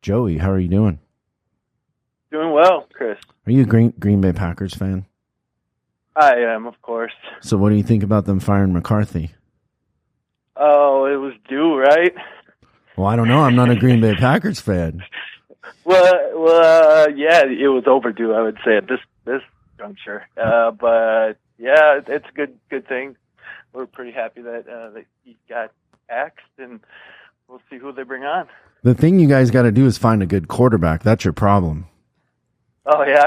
Joey. How are you doing? Doing well, Chris. Are you a Green Bay Packers fan? I am, of course. So what do you think about them firing McCarthy? Oh, it was due, right? Well, I don't know. I'm not a Green Bay Packers fan. Yeah, it was overdue, I would say, at this juncture. But yeah, it's a good thing. We're pretty happy that he got axed, and we'll see who they bring on. The thing you guys got to do is find a good quarterback. That's your problem. Oh, yeah.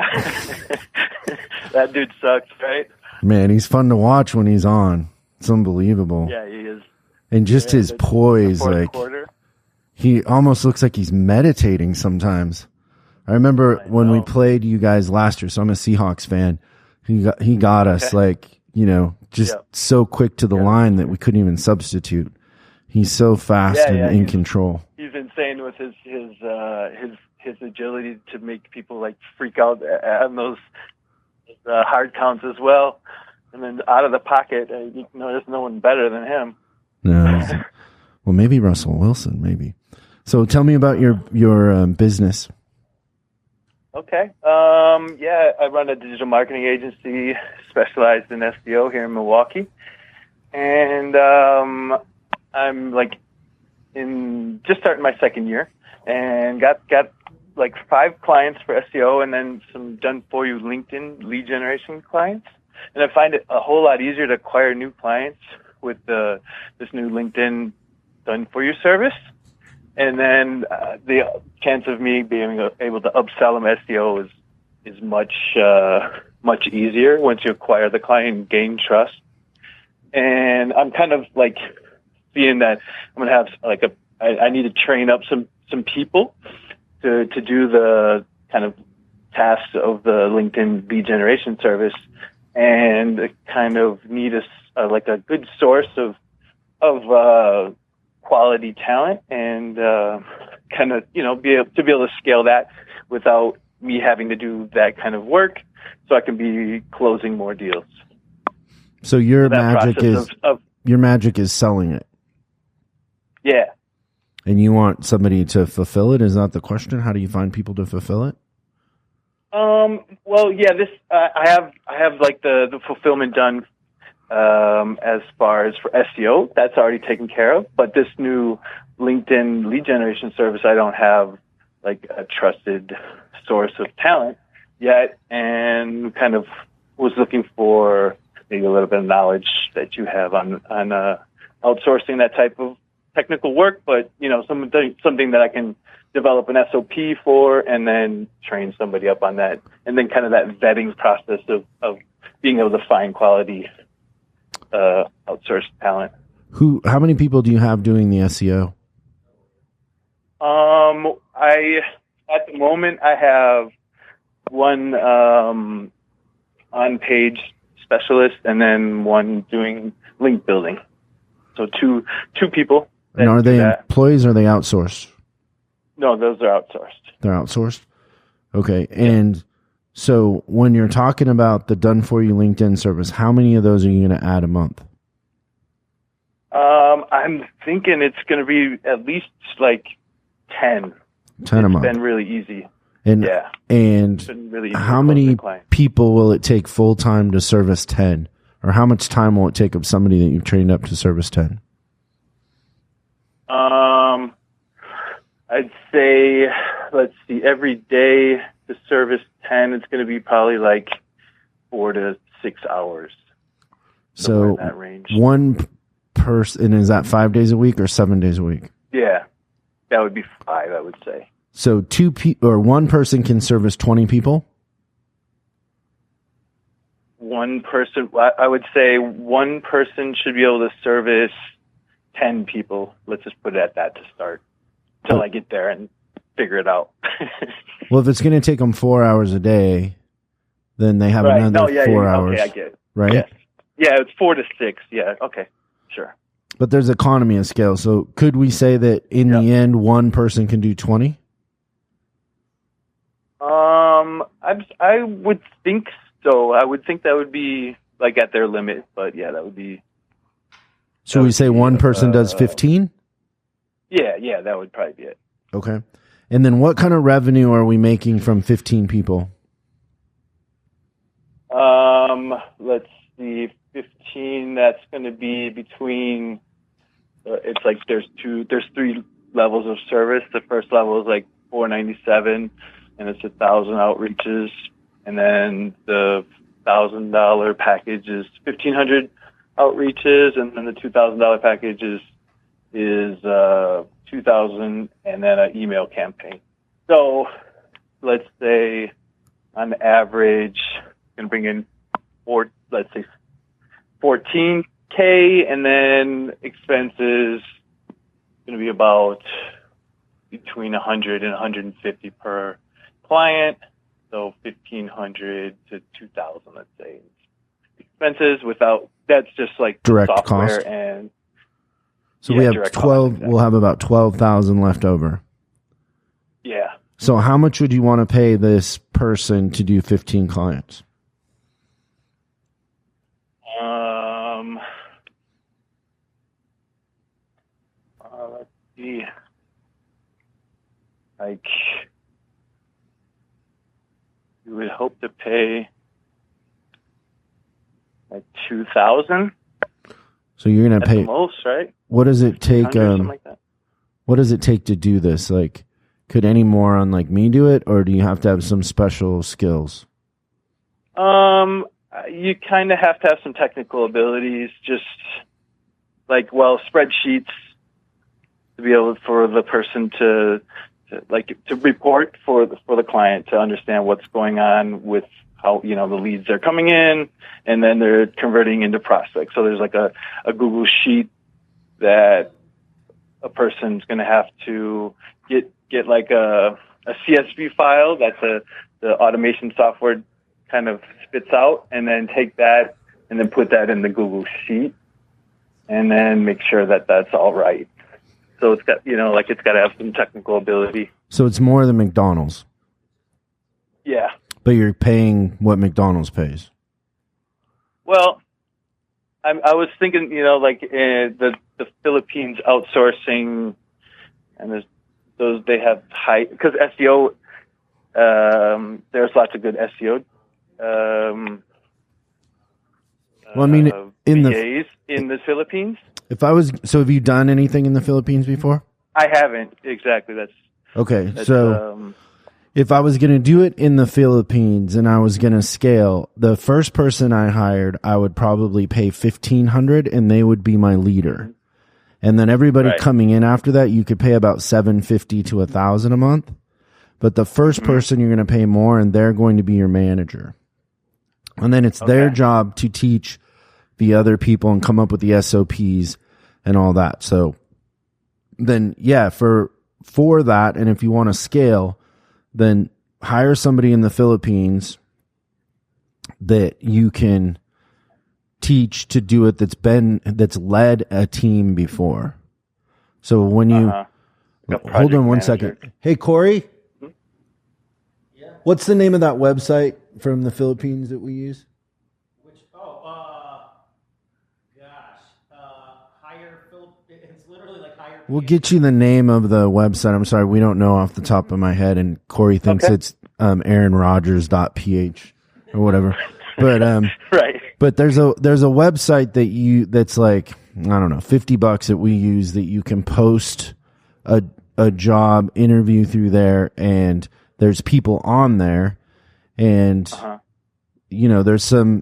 That dude sucks, right? Man, he's fun to watch when he's on. It's unbelievable. Yeah, he is. And just his poise, like quarter. he almost looks like he's meditating sometimes. I remember when we played you guys last year, so I'm a Seahawks fan. He got us just so quick to the line that we couldn't even substitute. He's so fast and in control. He's insane with his agility to make people like freak out on those hard counts as well. And then out of the pocket, there's no one better than him. No, well, maybe Russell Wilson, maybe. So tell me about your business. Okay. I run a digital marketing agency specialized in SEO here in Milwaukee, and I'm just starting my second year, and got like 5 clients for SEO, and then some done for you LinkedIn lead generation clients. And I find it a whole lot easier to acquire new clients with this new LinkedIn done for you service. And then the chance of me being able to upsell them SEO is much easier once you acquire the client and gain trust. And I'm kind of like seeing that I'm going to have I need to train up some people to do the kind of tasks of the LinkedIn lead generation service, and kind of need a good source of quality talent, and kind of be able to scale that without me having to do that kind of work, so I can be closing more deals. So your magic is selling it. Yeah. And you want somebody to fulfill it? Is that the question? How do you find people to fulfill it? Well, yeah, I have like the fulfillment done, as far as for SEO, that's already taken care of. But this new LinkedIn lead generation service, I don't have like a trusted source of talent yet, and kind of was looking for maybe a little bit of knowledge that you have on outsourcing that type of technical work, but something that I can develop an SOP for, and then train somebody up on that, and then kind of that vetting process of being able to find quality outsourced talent. How many people do you have doing the SEO? At the moment I have one on-page specialist, and then one doing link building. So two people. And are they employees or are they outsourced? No, those are outsourced. They're outsourced? Okay. And so when you're talking about the done-for-you LinkedIn service, how many of those are you going to add a month? I'm thinking it's going to be at least like 10. 10 a month. It's been really easy. And really how many people will it take full-time to service 10? Or how much time will it take of somebody that you've trained up to service 10? I'd say, let's see, every day to service 10, it's going to be probably like 4 to 6 hours. So in that range. One person, is that 5 days a week or 7 days a week? Yeah, that would be 5, I would say. So one person can service 20 people? One person, I would say one person should be able to service 10 people. Let's just put it at that to start, till I get there and figure it out. Well, if it's going to take them 4 hours a day, then they have another 4 hours. Okay, I get it. Right? Yes. Yeah, it's 4 to 6. Yeah, okay, sure. But there's economy of scale. So could we say that in the end, one person can do 20? I would think so. I would think that would be like at their limit, but yeah, that would be. So we say one person does 15? Yeah, that would probably be it. Okay. And then what kind of revenue are we making from 15 people? Let's see, 15, that's going to be between, it's like there's 3 levels of service. The first level is like $497, and it's 1,000 outreaches. And then the $1,000 package is 1,500 outreaches, and then the $2,000 package is 2,000, and then an email campaign. So let's say on average, going to bring in let's say 14K, and then expenses going to be about between 100 and 150 per client. So 1,500 to 2,000, let's say. Expenses that's just like direct software cost. And so we have 12, cost, exactly. We'll have about 12,000 left over. Yeah. So how much would you want to pay this person to do 15 clients? Let's see. Like, you would hope to pay like 2,000. So you're going to pay the most, right? What does it take? Like that. What does it take to do this? Like, could any moron like me do it, or do you have to have some special skills? You kind of have to have some technical abilities, just like, spreadsheets to be able for the person to report for the client to understand what's going on with how, the leads are coming in, and then they're converting into prospects. So there's like a Google sheet that a person's going to have to get like a CSV file that the automation software kind of spits out, and then take that and then put that in the Google sheet, and then make sure that that's all right. So it's got, it's got to have some technical ability. So it's more than McDonald's. Yeah. But you're paying what McDonald's pays. Well, I was thinking, the Philippines outsourcing, and they have high, because SEO, there's lots of good SEO. In the Philippines. Have you done anything in the Philippines before? I haven't, exactly. Okay. If I was going to do it in the Philippines and I was going to scale, the first person I hired, I would probably pay $1,500, and they would be my leader. And then everybody coming in after that, you could pay about $750 to $1,000 a month. But the first person you're going to pay more, and they're going to be your manager. And then it's their job to teach the other people and come up with the SOPs and all that. So then, for that, and if you want to scale, then hire somebody in the Philippines that you can teach to do it that's led a team before. So when you hold on one second. Hey, Corey, what's the name of that website from the Philippines that we use? It's literally like hire. We'll get you the name of the website. I'm sorry, we don't know off the top of my head, and Corey thinks it's aaronrodgers.ph or whatever. But but there's a website that's like, I don't know, $50 that we use, that you can post a job interview through there, and there's people on there, and there's some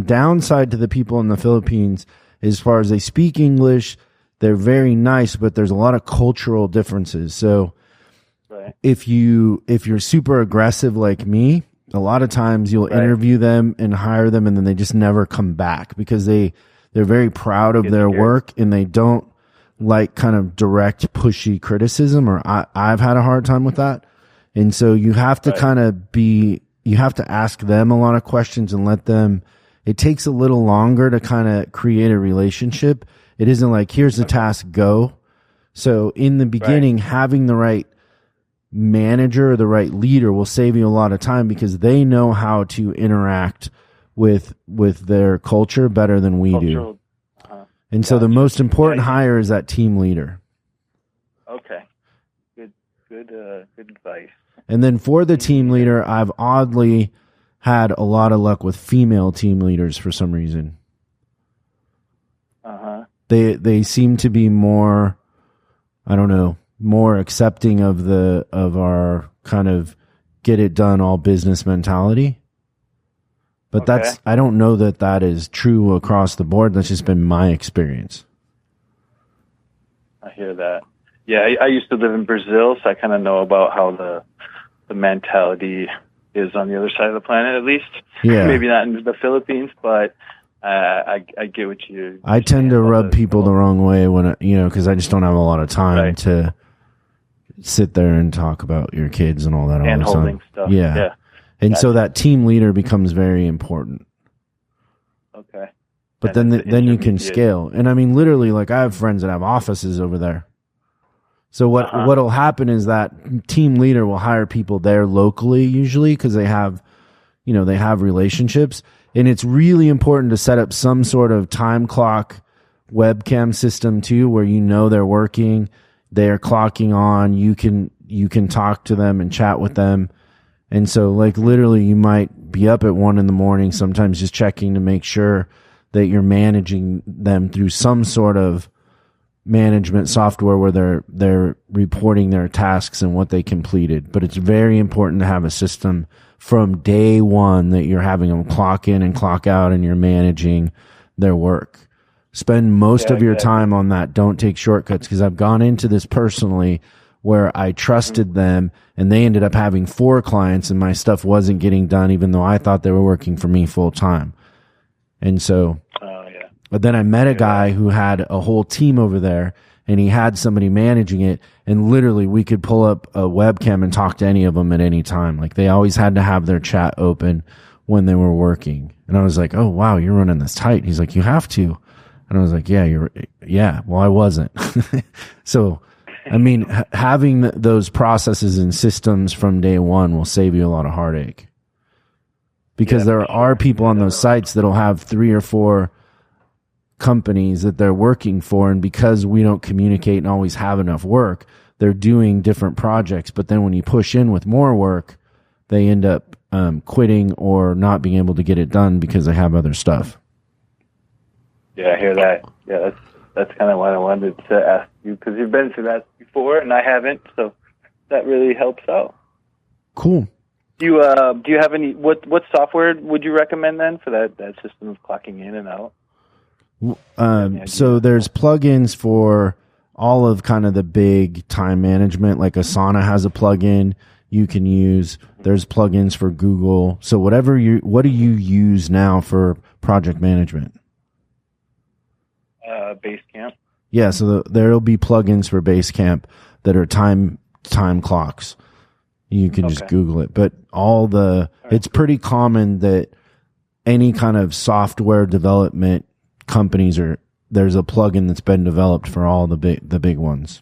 downside to the people in the Philippines as far as they speak English. They're very nice, but there's a lot of cultural differences. So if you're super aggressive like me, a lot of times you'll interview them and hire them, and then they just never come back because they're very proud of their work, and they don't like kind of direct pushy criticism, or I've had a hard time with that. And so you have to you have to ask them a lot of questions and let them, it takes a little longer to kind of create a relationship. It isn't like, here's the task, go. So in the beginning, having the right manager or the right leader will save you a lot of time, because they know how to interact with their culture better than we do. And so the most important hire is that team leader. Okay. Good Good advice. And then for the team leader, I've oddly had a lot of luck with female team leaders for some reason. They seem to be more, I don't know, more accepting of our kind of get it done all business mentality. But I don't know that is true across the board. That's just been my experience. I hear that. Yeah, I used to live in Brazil, so I kind of know about how the mentality is on the other side of the planet, at least. Yeah. Maybe not in the Philippines, but I get what you. I tend to rub people the wrong way when because I just don't have a lot of time to sit there and talk about your kids and all that. And all the holding time. stuff. Yeah. And so that team leader becomes very important. Okay. But then you can scale. And I mean, literally, like I have friends that have offices over there. So what'll happen is that team leader will hire people there locally, usually, because they have relationships. And it's really important to set up some sort of time clock webcam system too, where they're working, they're clocking on, you can talk to them and chat with them. And so like literally you might be up at 1 a.m, sometimes just checking to make sure that you're managing them through some sort of management software where they're reporting their tasks and what they completed. But it's very important to have a system from day one that you're having them clock in and clock out and you're managing their work. Spend most of your time on that. Don't take shortcuts, because I've gone into this personally where I trusted them and they ended up having 4 clients and my stuff wasn't getting done even though I thought they were working for me full time. And so, but then I met a guy who had a whole team over there and he had somebody managing it, and literally we could pull up a webcam and talk to any of them at any time. Like they always had to have their chat open when they were working. And I was like, oh wow, you're running this tight. He's like, you have to. And I was like, well, I wasn't. So, I mean, having those processes and systems from day one will save you a lot of heartache, because there are people on those sites that'll have 3 or 4 companies that they're working for, and because we don't communicate and always have enough work, they're doing different projects. But then when you push in with more work, they end up quitting or not being able to get it done because they have other stuff. Yeah, I hear that. Yeah, that's kind of what I wanted to ask you, because you've been through that before and I haven't, so that really helps out. Cool. Do you have any? What software would you recommend then for that system of clocking in and out? So there's plugins for all of kind of the big time management. Like Asana has a plugin you can use. There's plugins for Google. So what do you use now for project management? Basecamp. Yeah, so there'll be plugins for Basecamp that are time clocks. You can just Google it. But it's pretty common that any kind of software development companies there's a plugin that's been developed for all the big ones.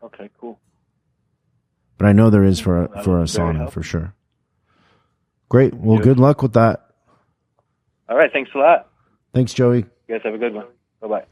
Okay, cool. But I know there is for Asana for sure. Great. Well, good luck with that. All right. Thanks a lot. Thanks, Joey. You guys have a good one. Bye-bye.